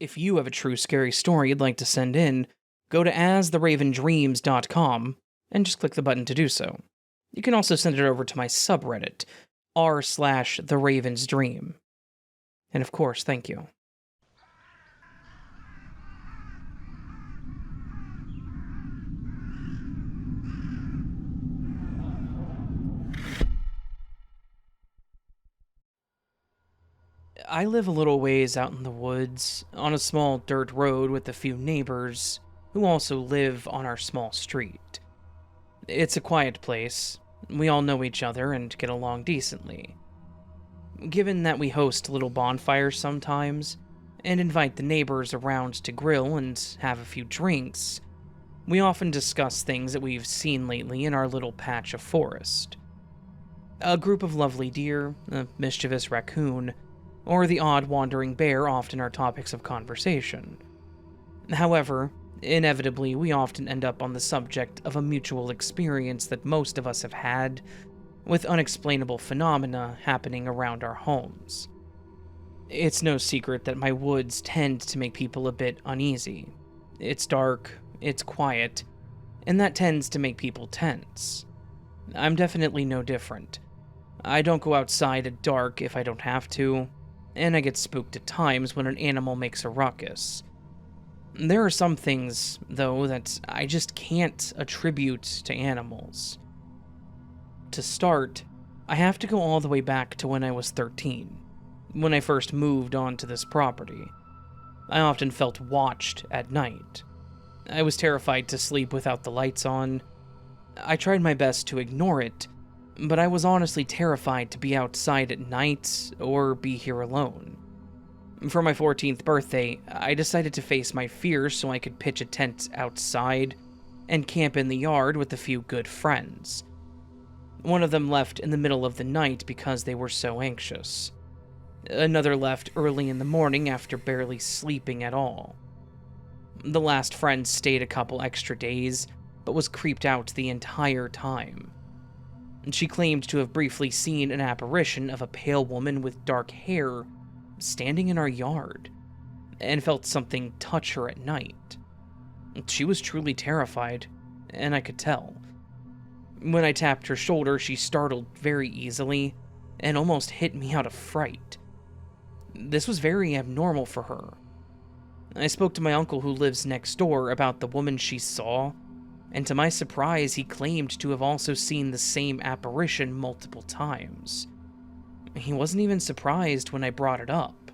If you have a true scary story you'd like to send in, go to astheravendreams.com and just click the button to do so. You can also send it over to my subreddit, r/theravensdream. And of course, thank you. I live a little ways out in the woods, on a small dirt road with a few neighbors who also live on our small street. It's a quiet place. We all know each other and get along decently. Given that we host little bonfires sometimes, and invite the neighbors around to grill and have a few drinks, we often discuss things that we've seen lately in our little patch of forest. A group of lovely deer, a mischievous raccoon, or the odd wandering bear often are topics of conversation. However, inevitably we often end up on the subject of a mutual experience that most of us have had, with unexplainable phenomena happening around our homes. It's no secret that my woods tend to make people a bit uneasy. It's dark, it's quiet, and that tends to make people tense. I'm definitely no different. I don't go outside at dark if I don't have to, and I get spooked at times when an animal makes a ruckus. There are some things, though, that I just can't attribute to animals. To start, I have to go all the way back to when I was 13, when I first moved onto this property. I often felt watched at night. I was terrified to sleep without the lights on. I tried my best to ignore it, but I was honestly terrified to be outside at night or be here alone. For my 14th birthday, I decided to face my fears so I could pitch a tent outside and camp in the yard with a few good friends. One of them left in the middle of the night because they were so anxious. Another left early in the morning after barely sleeping at all. The last friend stayed a couple extra days, but was creeped out the entire time. She claimed to have briefly seen an apparition of a pale woman with dark hair standing in our yard, and felt something touch her at night. She was truly terrified, and I could tell. When I tapped her shoulder, she startled very easily, and almost hit me out of fright. This was very abnormal for her. I spoke to my uncle who lives next door about the woman she saw, and to my surprise, he claimed to have also seen the same apparition multiple times. He wasn't even surprised when I brought it up.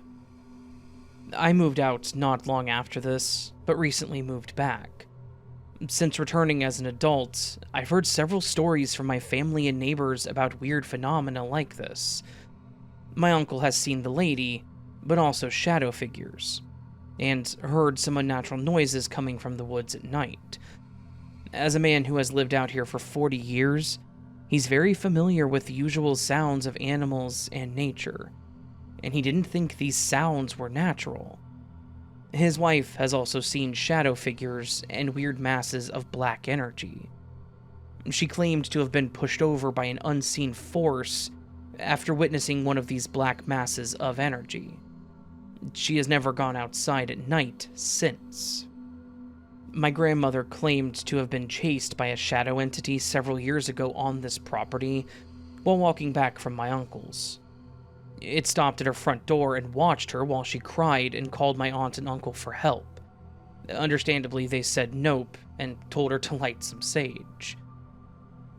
I moved out not long after this, but recently moved back. Since returning as an adult, I've heard several stories from my family and neighbors about weird phenomena like this. My uncle has seen the lady, but also shadow figures, and heard some unnatural noises coming from the woods at night. As a man who has lived out here for 40 years, he's very familiar with the usual sounds of animals and nature, and he didn't think these sounds were natural. His wife has also seen shadow figures and weird masses of black energy. She claimed to have been pushed over by an unseen force after witnessing one of these black masses of energy. She has never gone outside at night since. My grandmother claimed to have been chased by a shadow entity several years ago on this property while walking back from my uncle's. It stopped at her front door and watched her while she cried and called my aunt and uncle for help. Understandably, they said nope and told her to light some sage.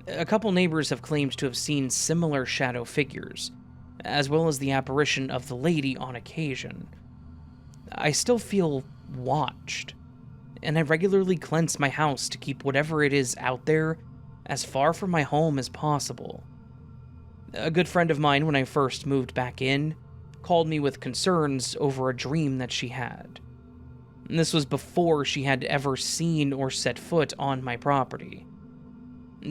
A couple neighbors have claimed to have seen similar shadow figures, as well as the apparition of the lady on occasion. I still feel watched, and I regularly cleanse my house to keep whatever it is out there as far from my home as possible. A good friend of mine, when I first moved back in, called me with concerns over a dream that she had. This was before she had ever seen or set foot on my property.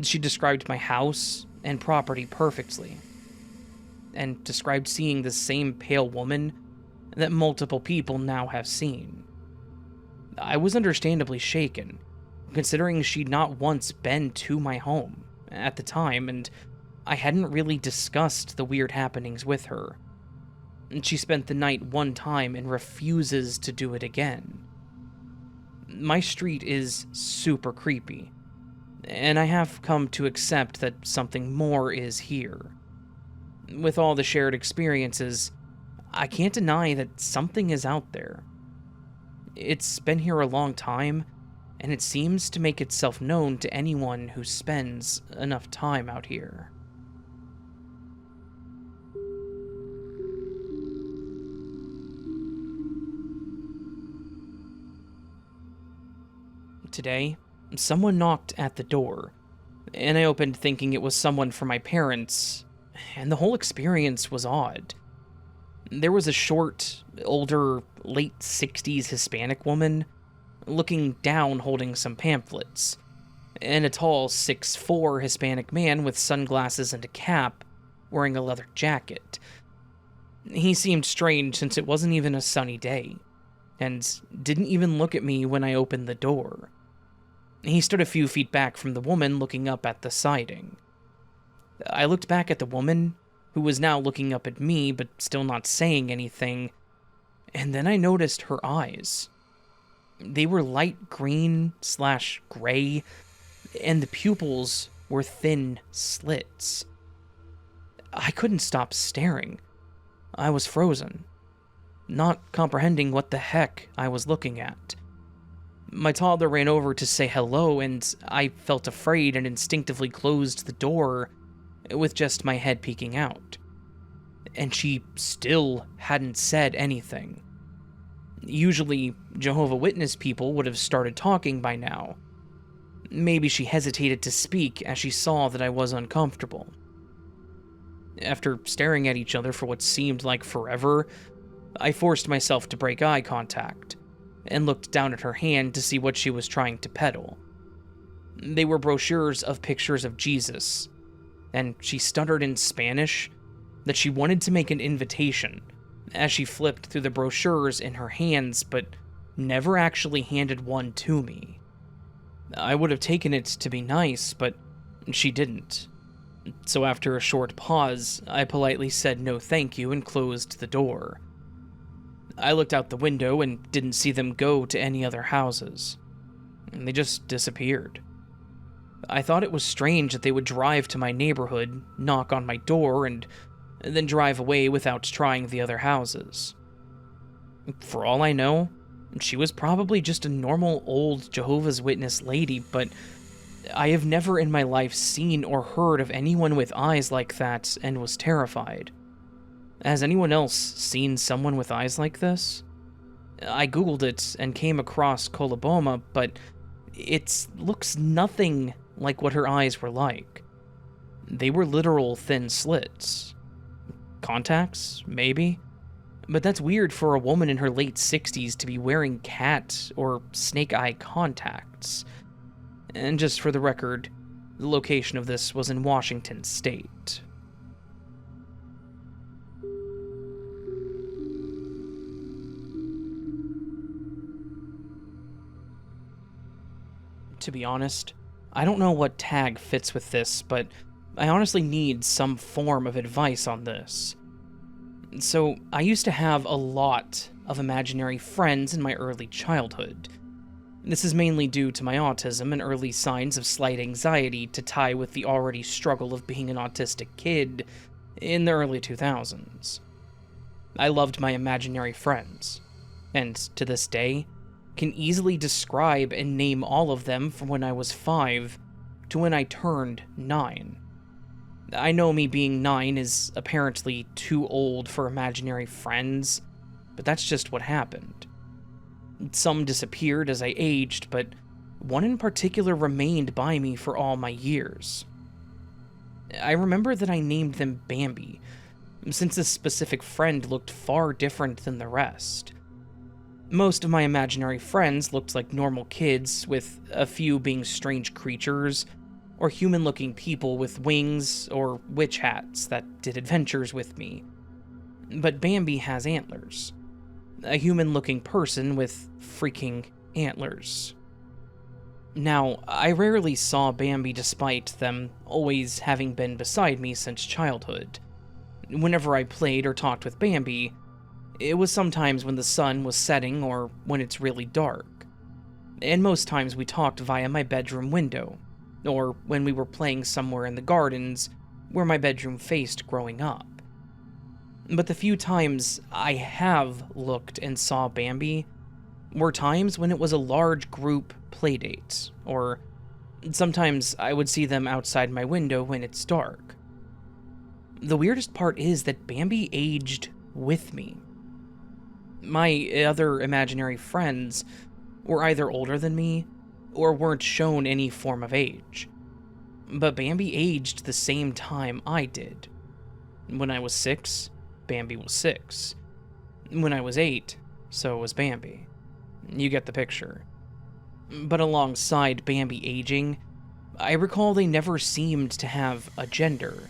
She described my house and property perfectly, and described seeing the same pale woman that multiple people now have seen. I was understandably shaken, considering she'd not once been to my home at the time, and I hadn't really discussed the weird happenings with her. She spent the night one time and refuses to do it again. My street is super creepy, and I have come to accept that something more is here. With all the shared experiences, I can't deny that something is out there. It's been here a long time, and it seems to make itself known to anyone who spends enough time out here. Today, someone knocked at the door, and I opened thinking it was someone from my parents, and the whole experience was odd. There was a short, older, late 60s Hispanic woman looking down holding some pamphlets, and a tall 6'4" Hispanic man with sunglasses and a cap wearing a leather jacket. He seemed strange since it wasn't even a sunny day, and didn't even look at me when I opened the door. He stood a few feet back from the woman looking up at the siding. I looked back at the woman, who was now looking up at me but still not saying anything, and then I noticed her eyes. They were light green/gray, and the pupils were thin slits. I couldn't stop staring. I was frozen, not comprehending what the heck I was looking at. My toddler ran over to say hello, and I felt afraid and instinctively closed the door with just my head peeking out. And she still hadn't said anything. Usually, Jehovah's Witness people would have started talking by now. Maybe she hesitated to speak as she saw that I was uncomfortable. After staring at each other for what seemed like forever, I forced myself to break eye contact, and looked down at her hand to see what she was trying to peddle. They were brochures of pictures of Jesus, and she stuttered in Spanish that she wanted to make an invitation as she flipped through the brochures in her hands, but never actually handed one to me. I would have taken it to be nice, but she didn't. So after a short pause, I politely said no thank you and closed the door. I looked out the window and didn't see them go to any other houses. They just disappeared. I thought it was strange that they would drive to my neighborhood, knock on my door, and then drive away without trying the other houses. For all I know, she was probably just a normal old Jehovah's Witness lady, but I have never in my life seen or heard of anyone with eyes like that and was terrified. Has anyone else seen someone with eyes like this? I googled it and came across coloboma, but it looks nothing like what her eyes were like. They were literal thin slits. Contacts, maybe? But that's weird for a woman in her late 60s to be wearing cat or snake eye contacts. And just for the record, the location of this was in Washington State. To be honest, I don't know what tag fits with this, but I honestly need some form of advice on this. So, I used to have a lot of imaginary friends in my early childhood. This is mainly due to my autism and early signs of slight anxiety to tie with the already struggle of being an autistic kid in the early 2000s. I loved my imaginary friends, and to this day, can easily describe and name all of them from when I was 5 to when I turned 9. I know me being 9 is apparently too old for imaginary friends, but that's just what happened. Some disappeared as I aged, but one in particular remained by me for all my years. I remember that I named them Bambi, since this specific friend looked far different than the rest. Most of my imaginary friends looked like normal kids, with a few being strange creatures, or human-looking people with wings or witch hats that did adventures with me. But Bambi has antlers. A human-looking person with freaking antlers. Now, I rarely saw Bambi despite them always having been beside me since childhood. Whenever I played or talked with Bambi, It was sometimes when the sun was setting or when it's really dark. And most times we talked via my bedroom window, or when we were playing somewhere in the gardens where my bedroom faced growing up. But the few times I have looked and saw Bambi were times when it was a large group playdate, or sometimes I would see them outside my window when it's dark. The weirdest part is that Bambi aged with me. My other imaginary friends were either older than me or weren't shown any form of age. But Bambi aged the same time I did. When I was 6, Bambi was 6. When I was 8, so was Bambi. You get the picture. But alongside Bambi aging, I recall they never seemed to have a gender.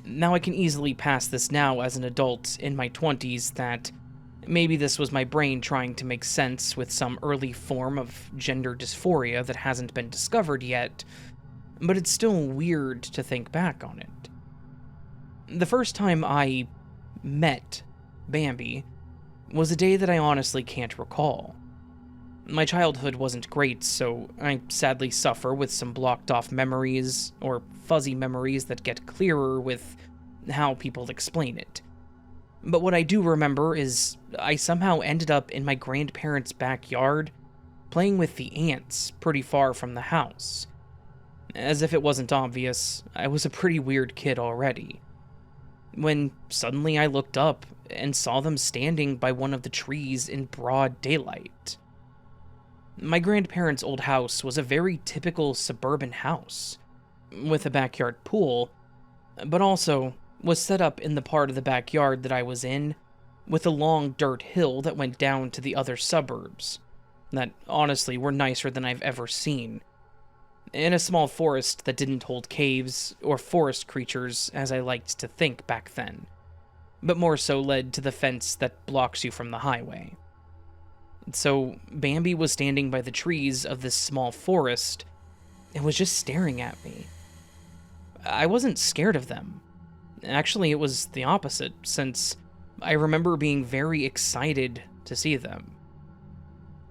Now I can easily pass this now as an adult in my 20s that maybe this was my brain trying to make sense with some early form of gender dysphoria that hasn't been discovered yet, but it's still weird to think back on it. The first time I met Bambi was a day that I honestly can't recall. My childhood wasn't great, so I sadly suffer with some blocked off memories, or fuzzy memories that get clearer with how people explain it. But what I do remember is I somehow ended up in my grandparents' backyard, playing with the ants pretty far from the house. As if it wasn't obvious, I was a pretty weird kid already. When suddenly I looked up and saw them standing by one of the trees in broad daylight. My grandparents' old house was a very typical suburban house, with a backyard pool, but also was set up in the part of the backyard that I was in, with a long dirt hill that went down to the other suburbs, that honestly were nicer than I've ever seen, in a small forest that didn't hold caves or forest creatures as I liked to think back then, but more so led to the fence that blocks you from the highway. So Bambi was standing by the trees of this small forest and was just staring at me. I wasn't scared of them. Actually, it was the opposite, since I remember being very excited to see them.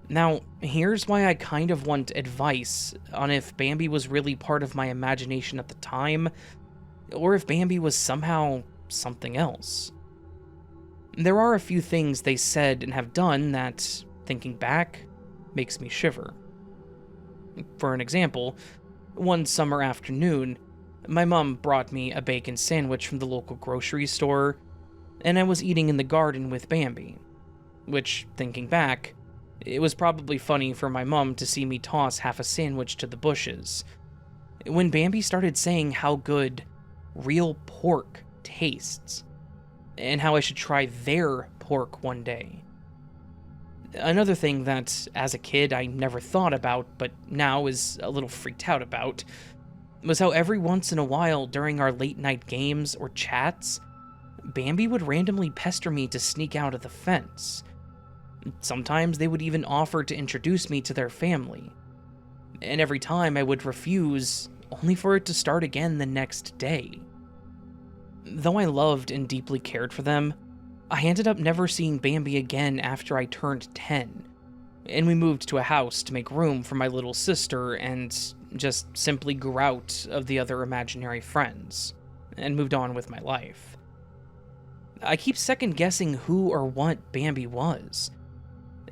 Now, here's why I kind of want advice on if Bambi was really part of my imagination at the time, or if Bambi was somehow something else. There are a few things they said and have done that, thinking back, makes me shiver. For an example, one summer afternoon, my mom brought me a bacon sandwich from the local grocery store, and I was eating in the garden with Bambi, which, thinking back, it was probably funny for my mom to see me toss half a sandwich to the bushes, when Bambi started saying how good real pork tastes, and how I should try their pork one day. Another thing that, as a kid, I never thought about, but now is a little freaked out about, was how every once in a while during our late-night games or chats, Bambi would randomly pester me to sneak out of the fence. Sometimes they would even offer to introduce me to their family, and every time I would refuse, only for it to start again the next day. Though I loved and deeply cared for them, I ended up never seeing Bambi again after I turned 10, and we moved to a house to make room for my little sister and just simply grew out of the other imaginary friends, and moved on with my life. I keep second-guessing who or what Bambi was,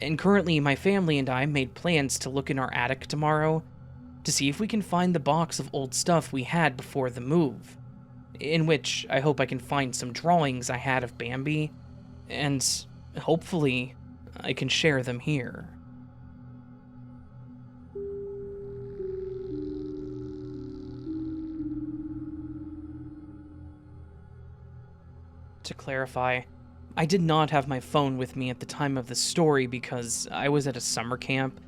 and currently my family and I made plans to look in our attic tomorrow to see if we can find the box of old stuff we had before the move, in which I hope I can find some drawings I had of Bambi, and hopefully I can share them here. To clarify, I did not have my phone with me at the time of the story because I was at a summer camp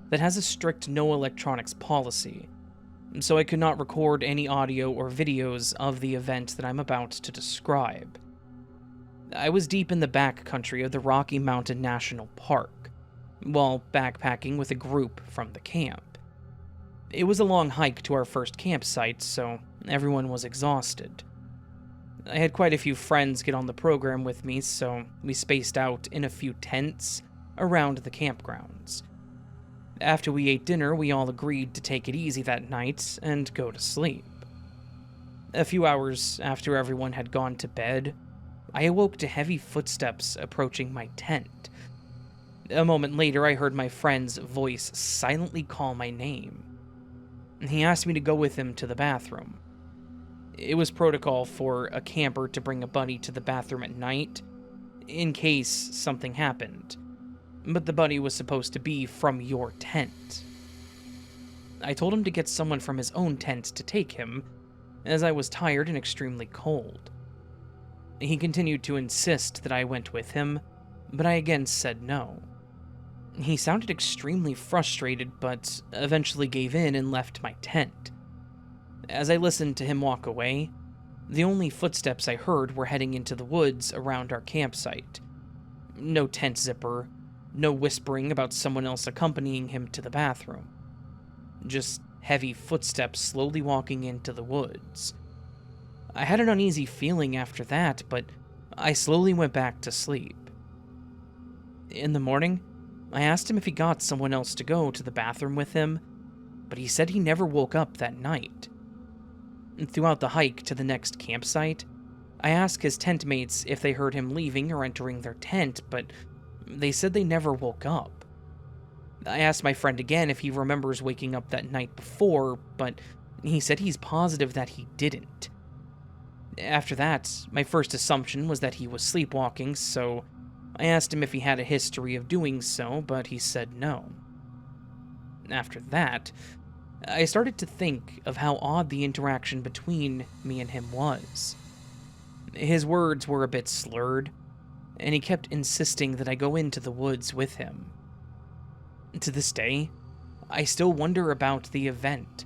that has a strict no electronics policy, so I could not record any audio or videos of the event that I'm about to describe. I was deep in the back country of the Rocky Mountain National Park, while backpacking with a group from the camp. It was a long hike to our first campsite, so everyone was exhausted. I had quite a few friends get on the program with me, so we spaced out in a few tents around the campgrounds. After we ate dinner, we all agreed to take it easy that night and go to sleep. A few hours after everyone had gone to bed, I awoke to heavy footsteps approaching my tent. A moment later, I heard my friend's voice silently call my name. He asked me to go with him to the bathroom. It was protocol for a camper to bring a buddy to the bathroom at night, in case something happened, but the buddy was supposed to be from your tent. I told him to get someone from his own tent to take him, as I was tired and extremely cold. He continued to insist that I went with him, but I again said no. He sounded extremely frustrated, but eventually gave in and left my tent. As I listened to him walk away, the only footsteps I heard were heading into the woods around our campsite. No tent zipper, no whispering about someone else accompanying him to the bathroom. Just heavy footsteps slowly walking into the woods. I had an uneasy feeling after that, but I slowly went back to sleep. In the morning, I asked him if he got someone else to go to the bathroom with him, but he said he never woke up that night. Throughout the hike to the next campsite, I asked his tent mates if they heard him leaving or entering their tent, but they said they never woke up. I asked my friend again if he remembers waking up that night before, but he said he's positive that he didn't. After that, my first assumption was that he was sleepwalking, so I asked him if he had a history of doing so, but he said no. After that, I started to think of how odd the interaction between me and him was. His words were a bit slurred, and he kept insisting that I go into the woods with him. To this day, I still wonder about the event,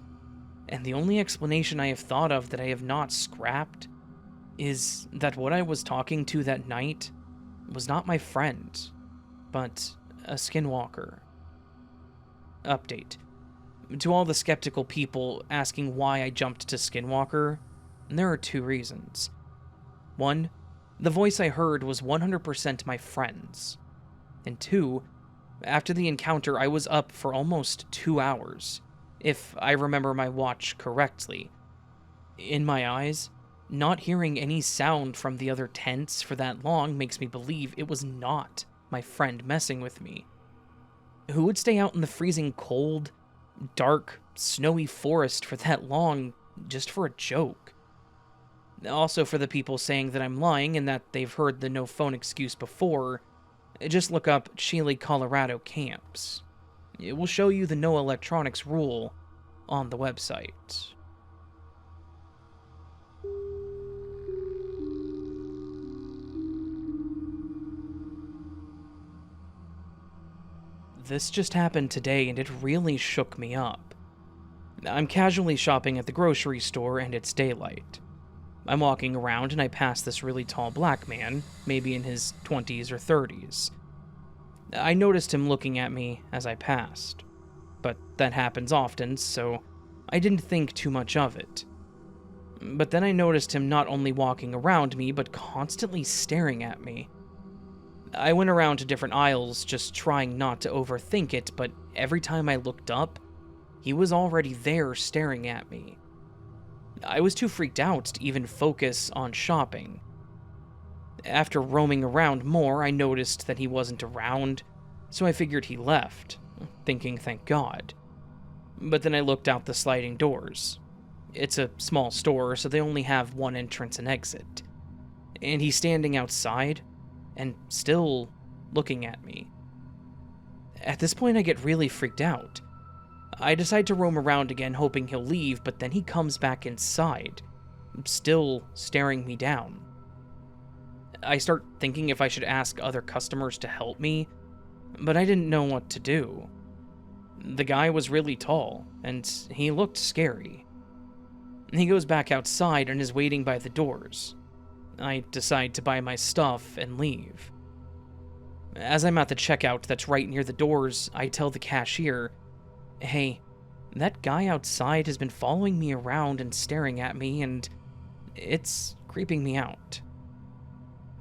and the only explanation I have thought of that I have not scrapped is that what I was talking to that night was not my friend, but a skinwalker. Update. To all the skeptical people asking why I jumped to skinwalker, there are two reasons. One, the voice I heard was 100% my friend's. And two, after the encounter I was up for almost 2 hours, if I remember my watch correctly. In my eyes, not hearing any sound from the other tents for that long makes me believe it was not my friend messing with me. Who would stay out in the freezing cold, dark, snowy forest for that long just for a joke? Also, for the people saying that I'm lying and that they've heard the no phone excuse before, just look up Chile, Colorado camps. It will show you the no electronics rule on the website. This just happened today and it really shook me up. I'm casually shopping at the grocery store and it's daylight. I'm walking around and I pass this really tall black man, maybe in his 20s or 30s. I noticed him looking at me as I passed, but that happens often, so I didn't think too much of it. But then I noticed him not only walking around me, but constantly staring at me. I went around to different aisles, just trying not to overthink it, but every time I looked up, he was already there staring at me. I was too freaked out to even focus on shopping. After roaming around more, I noticed that he wasn't around, so I figured he left, thinking thank God. But then I looked out the sliding doors. It's a small store, so they only have one entrance and exit. And he's standing outside, and still looking at me. At this point, I get really freaked out. I decide to roam around again, hoping he'll leave, but then he comes back inside, still staring me down. I start thinking if I should ask other customers to help me, but I didn't know what to do. The guy was really tall, and he looked scary. He goes back outside and is waiting by the doors. I decide to buy my stuff and leave. As I'm at the checkout that's right near the doors, I tell the cashier, "Hey, that guy outside has been following me around and staring at me, and it's creeping me out.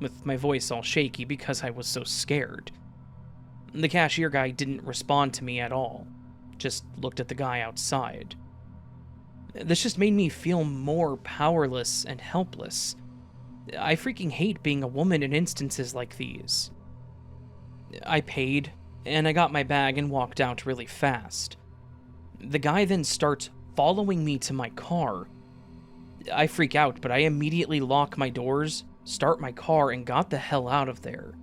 With my voice all shaky because I was so scared. The cashier guy didn't respond to me at all, just looked at the guy outside. This just made me feel more powerless and helpless. I freaking hate being a woman in instances like these. I paid, and I got my bag and walked out really fast. The guy then starts following me to my car. I freak out, but I immediately lock my doors, start my car, and got the hell out of there.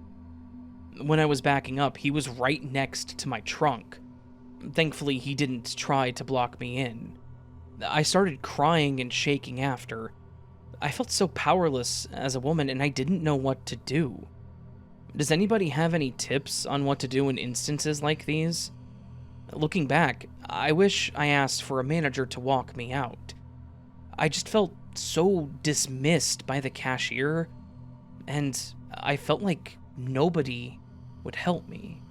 When I was backing up, he was right next to my trunk. Thankfully, he didn't try to block me in. I started crying and shaking after. I felt so powerless as a woman, and I didn't know what to do. Does anybody have any tips on what to do in instances like these? Looking back, I wish I asked for a manager to walk me out. I just felt so dismissed by the cashier, and I felt like nobody would help me.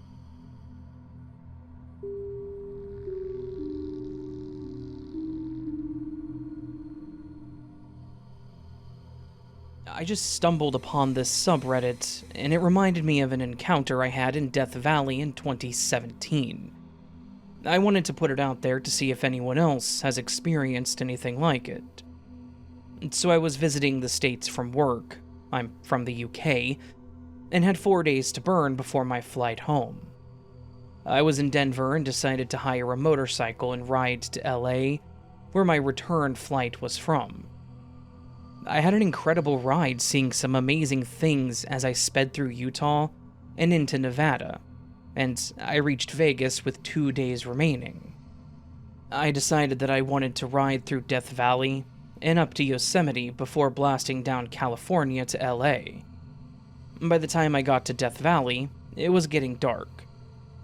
I just stumbled upon this subreddit, and it reminded me of an encounter I had in Death Valley in 2017. I wanted to put it out there to see if anyone else has experienced anything like it. So I was visiting the States from work, I'm from the UK, and had 4 days to burn before my flight home. I was in Denver and decided to hire a motorcycle and ride to LA, where my return flight was from. I had an incredible ride, seeing some amazing things as I sped through Utah and into Nevada, and I reached Vegas with 2 days remaining. I decided that I wanted to ride through Death Valley and up to Yosemite before blasting down California to LA. By the time I got to Death Valley, it was getting dark,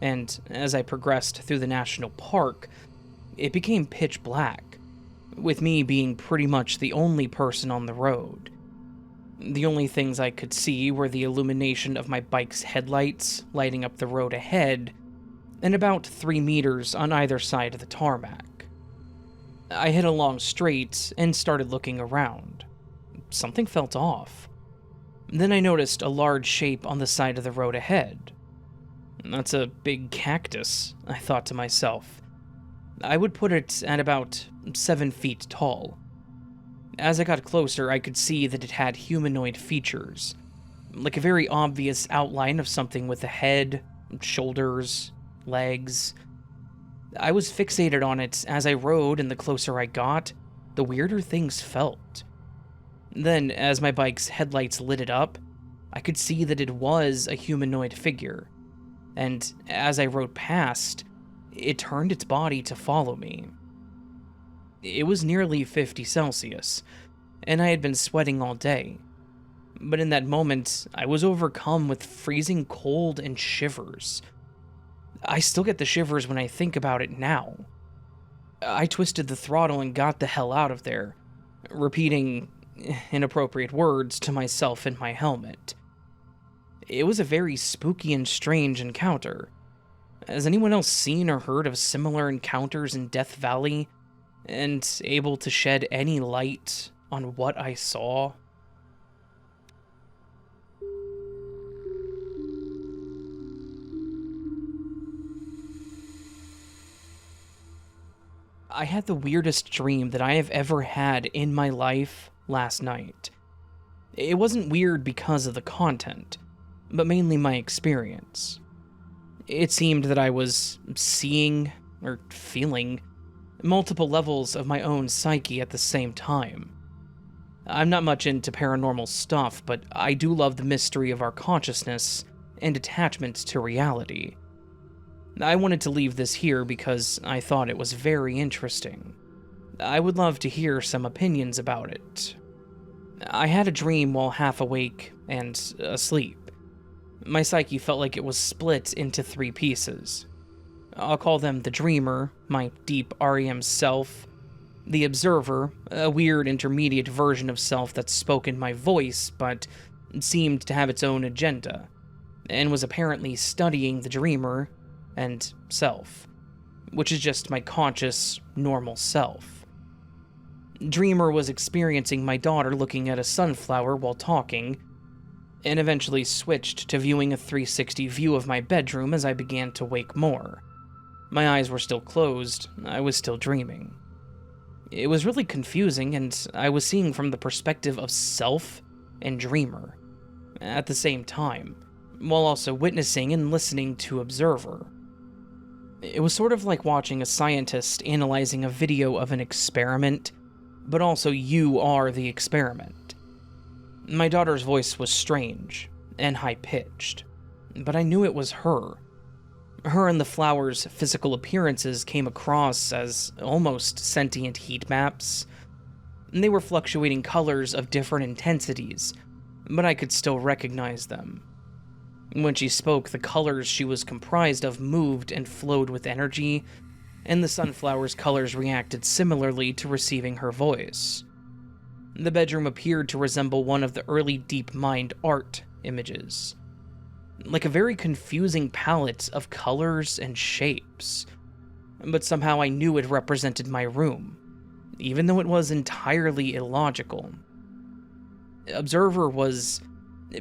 and as I progressed through the national park, it became pitch black, with me being pretty much the only person on the road. The only things I could see were the illumination of my bike's headlights lighting up the road ahead, and about 3 meters on either side of the tarmac. I hit a long straight and started looking around. Something felt off. Then I noticed a large shape on the side of the road ahead. That's a big cactus, I thought to myself. I would put it at about 7 feet tall. As I got closer, I could see that it had humanoid features, like a very obvious outline of something with a head, shoulders, legs. I was fixated on it as I rode, and the closer I got, the weirder things felt. Then, as my bike's headlights lit it up, I could see that it was a humanoid figure, and as I rode past, it turned its body to follow me. It was nearly 50 Celsius, and I had been sweating all day. But in that moment, I was overcome with freezing cold and shivers. I still get the shivers when I think about it now. I twisted the throttle and got the hell out of there, repeating inappropriate words to myself in my helmet. It was a very spooky and strange encounter. Has anyone else seen or heard of similar encounters in Death Valley, and able to shed any light on what I saw? I had the weirdest dream that I have ever had in my life last night. It wasn't weird because of the content, but mainly my experience. It seemed that I was seeing, or feeling, multiple levels of my own psyche at the same time. I'm not much into paranormal stuff, but I do love the mystery of our consciousness and attachment to reality. I wanted to leave this here because I thought it was very interesting. I would love to hear some opinions about it. I had a dream while half awake and asleep. My psyche felt like it was split into 3 pieces. I'll call them the dreamer, my deep REM self, the observer, a weird intermediate version of self that spoke in my voice but seemed to have its own agenda, and was apparently studying the dreamer, and self, which is just my conscious, normal self. Dreamer was experiencing my daughter looking at a sunflower while talking, and eventually switched to viewing a 360 view of my bedroom as I began to wake more. My eyes were still closed, I was still dreaming. It was really confusing, and I was seeing from the perspective of self and Dreamer at the same time, while also witnessing and listening to Observer. It was sort of like watching a scientist analyzing a video of an experiment, but also you are the experiment. My daughter's voice was strange and high-pitched, but I knew it was her. Her and the flower's physical appearances came across as almost sentient heat maps. They were fluctuating colors of different intensities, but I could still recognize them. When she spoke, the colors she was comprised of moved and flowed with energy, and the sunflower's colors reacted similarly to receiving her voice. The bedroom appeared to resemble one of the early DeepMind art images, like a very confusing palette of colors and shapes, but somehow I knew it represented my room, even though it was entirely illogical. Observer was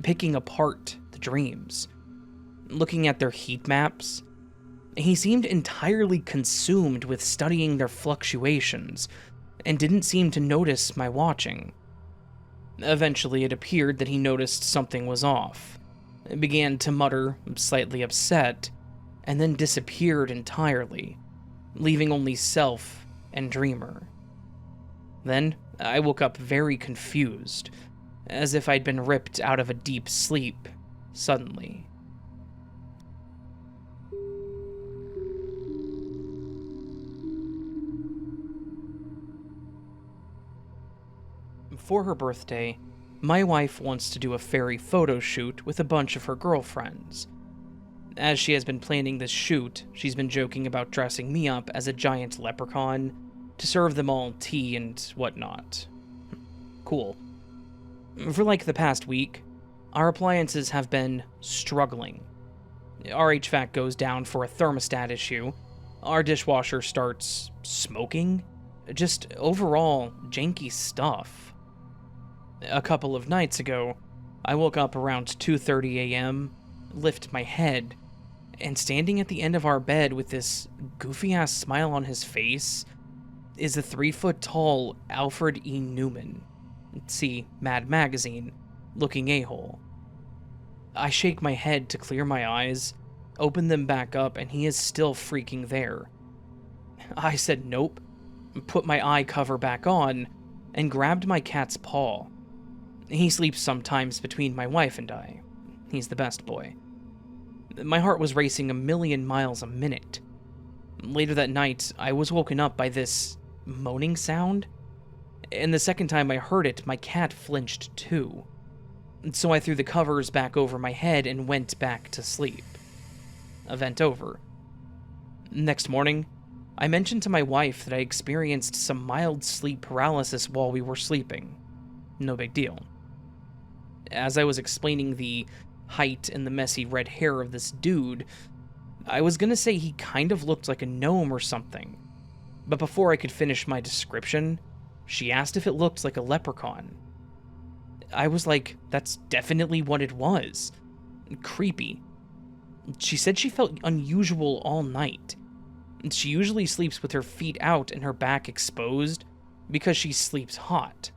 picking apart the dreams, looking at their heat maps. He seemed entirely consumed with studying their fluctuations, and didn't seem to notice my watching. Eventually, it appeared that he noticed something was off, began to mutter, slightly upset, and then disappeared entirely, leaving only self and Dreamer. Then, I woke up very confused, as if I'd been ripped out of a deep sleep, suddenly. For her birthday, my wife wants to do a fairy photo shoot with a bunch of her girlfriends. As she has been planning this shoot, she's been joking about dressing me up as a giant leprechaun to serve them all tea and whatnot. Cool. For like the past week, our appliances have been struggling. Our HVAC goes down for a thermostat issue, our dishwasher starts smoking, just overall janky stuff. A couple of nights ago, I woke up around 2:30 a.m., lift my head, and standing at the end of our bed with this goofy-ass smile on his face is a 3-foot-tall Alfred E. Newman, see Mad Magazine, looking a-hole. I shake my head to clear my eyes, open them back up, and he is still freaking there. I said nope, put my eye cover back on, and grabbed my cat's paw. He sleeps sometimes between my wife and I. He's the best boy. My heart was racing 1,000,000 miles a minute. Later that night, I was woken up by this moaning sound, and the second time I heard it, my cat flinched too. So I threw the covers back over my head and went back to sleep. Event over. Next morning, I mentioned to my wife that I experienced some mild sleep paralysis while we were sleeping. No big deal. As I was explaining the height and the messy red hair of this dude, I was gonna say he kind of looked like a gnome or something. But before I could finish my description, she asked if it looked like a leprechaun. I was like, that's definitely what it was. Creepy. She said she felt unusual all night. She usually sleeps with her feet out and her back exposed because she sleeps hot.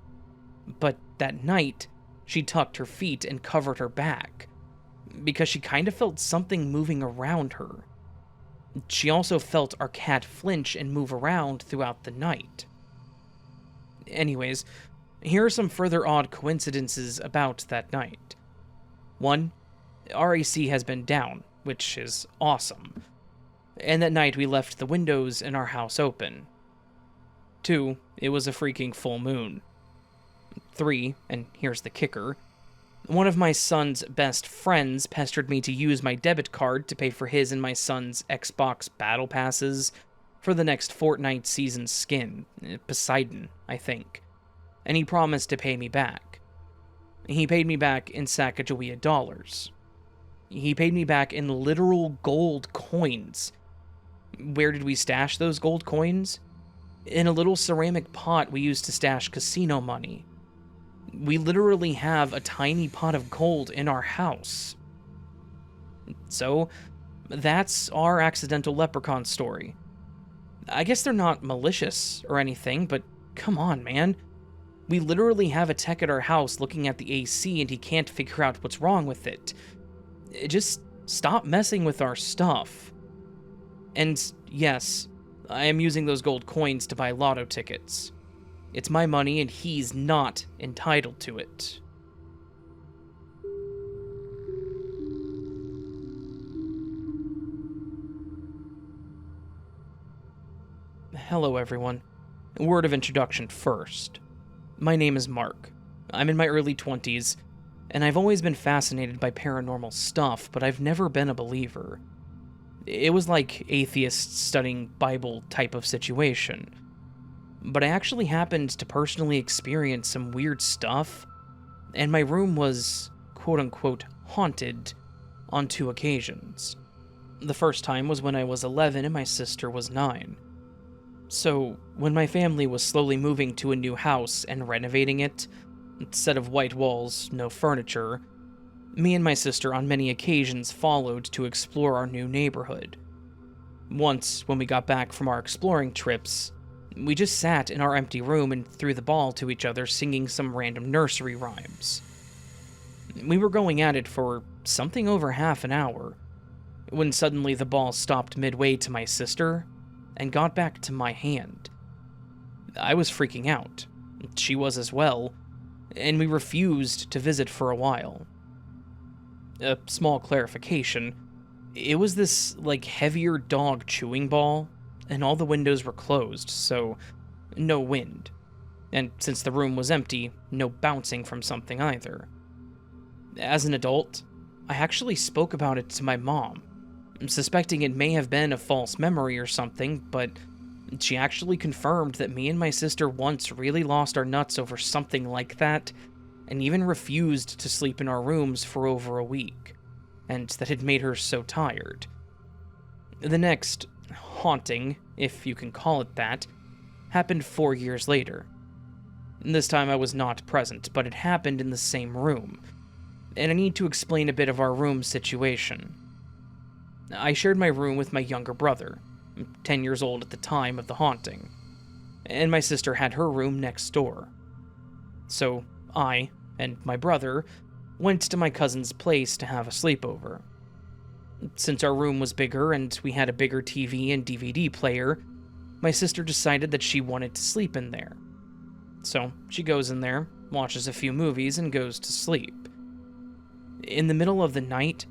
But that night, she tucked her feet and covered her back because she kind of felt something moving around her. She also felt our cat flinch and move around throughout the night. Anyways, here are some further odd coincidences about that night. 1, our AC has been down, which is awesome. And that night we left the windows in our house open. 2, it was a freaking full moon. 3, and here's the kicker, one of my son's best friends pestered me to use my debit card to pay for his and my son's Xbox Battle Passes for the next Fortnite season skin, Poseidon, I think, and he promised to pay me back. He paid me back in Sacagawea dollars. He paid me back in literal gold coins. Where did we stash those gold coins? in a little ceramic pot we used to stash casino money. We literally have a tiny pot of gold in our house. So, that's our accidental leprechaun story. I guess they're not malicious or anything, but come on, man. We literally have a tech at our house looking at the AC and he can't figure out what's wrong with it. Just stop messing with our stuff. And yes, I am using those gold coins to buy lotto tickets. It's my money and he's not entitled to it. Hello everyone. A word of introduction first. My name is Mark. I'm in my early 20s, and I've always been fascinated by paranormal stuff, but I've never been a believer. It was like atheists studying Bible type of situation. But I actually happened to personally experience some weird stuff, and my room was, quote-unquote, haunted on 2 occasions. The first time was when I was 11 and my sister was 9. So, when my family was slowly moving to a new house and renovating it, instead of white walls, no furniture, me and my sister on many occasions followed to explore our new neighborhood. Once, when we got back from our exploring trips, we just sat in our empty room and threw the ball to each other singing some random nursery rhymes. We were going at it for something over half an hour, when suddenly the ball stopped midway to my sister and got back to my hand. I was freaking out. She was as well, and we refused to visit for a while. A small clarification, it was this, heavier dog chewing ball, and all the windows were closed, so no wind. And since the room was empty, no bouncing from something either. As an adult, I actually spoke about it to my mom, suspecting it may have been a false memory or something, but she actually confirmed that me and my sister once really lost our nuts over something like that, and even refused to sleep in our rooms for over a week, and that had made her so tired. The next haunting, if you can call it that, happened 4 years later. This time I was not present, but it happened in the same room, and I need to explain a bit of our room situation. I shared my room with my younger brother, 10 years old at the time of the haunting, and my sister had her room next door. So I and my brother went to my cousin's place to have a sleepover. Since our room was bigger and we had a bigger TV and DVD player, my sister decided that she wanted to sleep in there. So she goes in there, watches a few movies, and goes to sleep. In the middle of the night,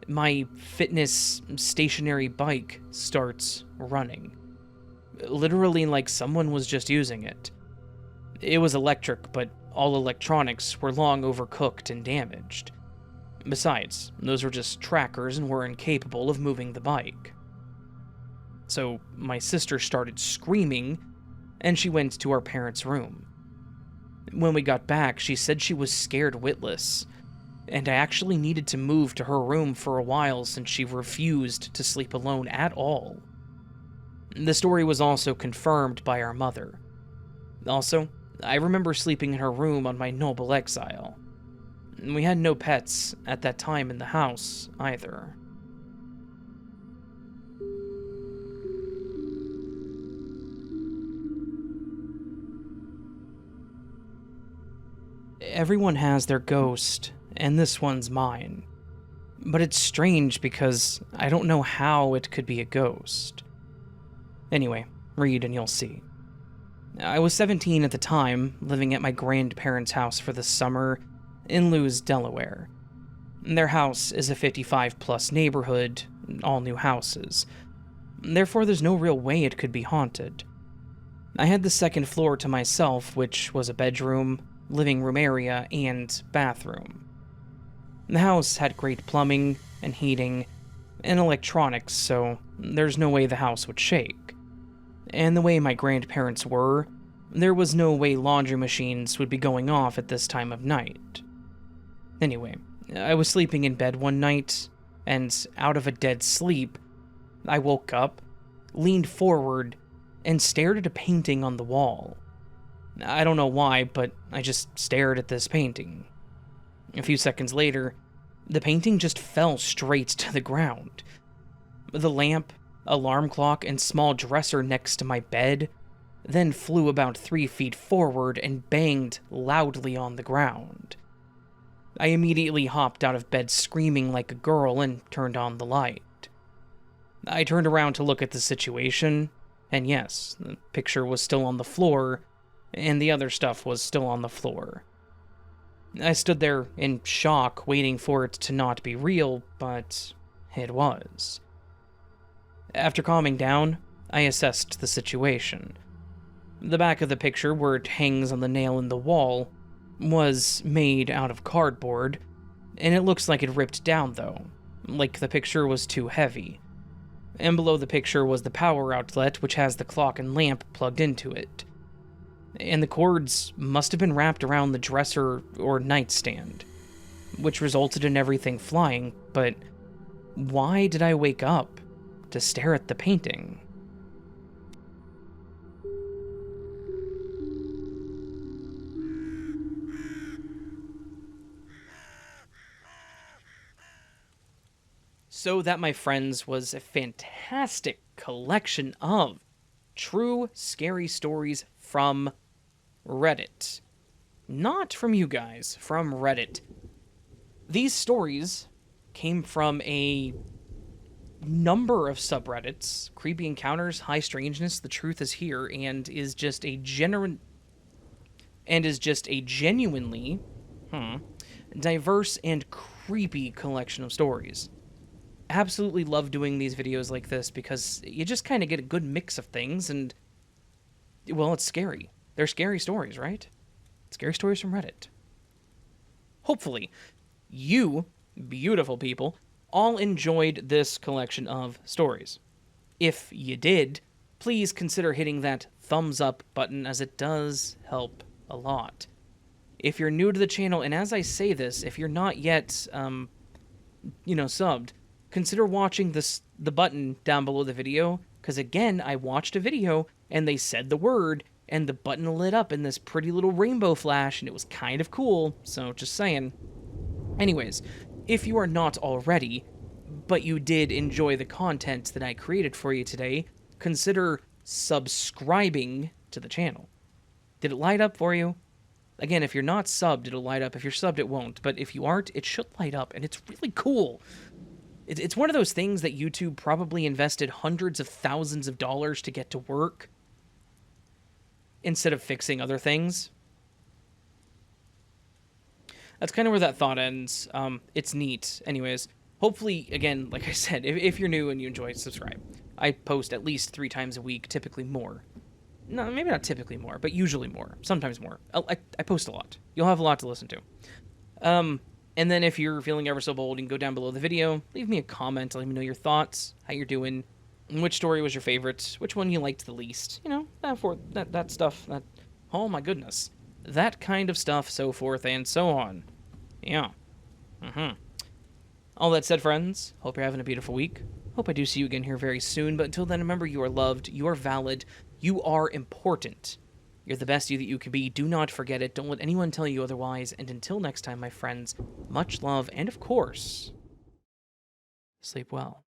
my fitness stationary bike starts running. Literally like someone was just using it. It was electric, but all electronics were long overcooked and damaged. Besides, those were just trackers and were incapable of moving the bike. So my sister started screaming, and she went to our parents' room. When we got back, she said she was scared witless, and I actually needed to move to her room for a while since she refused to sleep alone at all. The story was also confirmed by our mother. Also, I remember sleeping in her room on my noble exile. We had no pets at that time in the house, either. Everyone has their ghost, and this one's mine. But it's strange because I don't know how it could be a ghost. Anyway, read and you'll see. I was 17 at the time, living at my grandparents' house for the summer in Lewes, Delaware. Their house is a 55-plus neighborhood, all new houses. Therefore, there's no real way it could be haunted. I had the second floor to myself, which was a bedroom, living room area, and bathroom. The house had great plumbing and heating and electronics, so there's no way the house would shake. And the way my grandparents were, there was no way laundry machines would be going off at this time of night. Anyway, I was sleeping in bed one night, and out of a dead sleep, I woke up, leaned forward, and stared at a painting on the wall. I don't know why, but I just stared at this painting. A few seconds later, the painting just fell straight to the ground. The lamp, alarm clock, and small dresser next to my bed then flew about 3 feet forward and banged loudly on the ground. I immediately hopped out of bed screaming like a girl and turned on the light. I turned around to look at the situation, and yes, the picture was still on the floor, and the other stuff was still on the floor. I stood there in shock, waiting for it to not be real, but it was. After calming down, I assessed the situation. The back of the picture, where it hangs on the nail in the wall, was made out of cardboard, and it looks like it ripped down though, like the picture was too heavy. And below the picture was the power outlet, which has the clock and lamp plugged into it. And the cords must have been wrapped around the dresser or nightstand, which resulted in everything flying, but why did I wake up to stare at the painting? So that, my friends, was a fantastic collection of true scary stories from Reddit. Not from you guys, from Reddit. These stories came from a number of subreddits: Creepy Encounters, High Strangeness, The Truth Is Here, and is just a genuinely diverse and creepy collection of stories. Absolutely love doing these videos like this because you just kind of get a good mix of things, and, well, it's scary. They're scary stories, right? Scary stories from Reddit. Hopefully, you, beautiful people, all enjoyed this collection of stories. If you did, please consider hitting that thumbs up button, as it does help a lot. If you're new to the channel, and as I say this, if you're not yet, subbed, consider watching the button down below the video, because again, I watched a video, and they said the word, and the button lit up in this pretty little rainbow flash, and it was kind of cool, so just saying. Anyways, if you are not already, but you did enjoy the content that I created for you today, consider subscribing to the channel. Did it light up for you? Again, if you're not subbed, it'll light up. If you're subbed, it won't. But if you aren't, it should light up, and it's really cool. It's one of those things that YouTube probably invested hundreds of thousands of dollars to get to work instead of fixing other things. That's kind of where that thought ends. It's neat. Anyways, hopefully, again, like I said, if you're new and you enjoy, subscribe. I post at least 3 times a week, typically more. No, maybe not typically more, but usually more. Sometimes more. I post a lot. You'll have a lot to listen to. And then if you're feeling ever so bold, you can go down below the video, leave me a comment, let me know your thoughts, how you're doing, and which story was your favorite, which one you liked the least, that stuff, oh my goodness, that kind of stuff, so forth and so on. Yeah. All that said, friends, hope you're having a beautiful week. Hope I do see you again here very soon, but until then, remember, you are loved, you are valid, you are important. You're the best you that you can be. Do not forget it. Don't let anyone tell you otherwise. And until next time, my friends, much love, and of course, sleep well.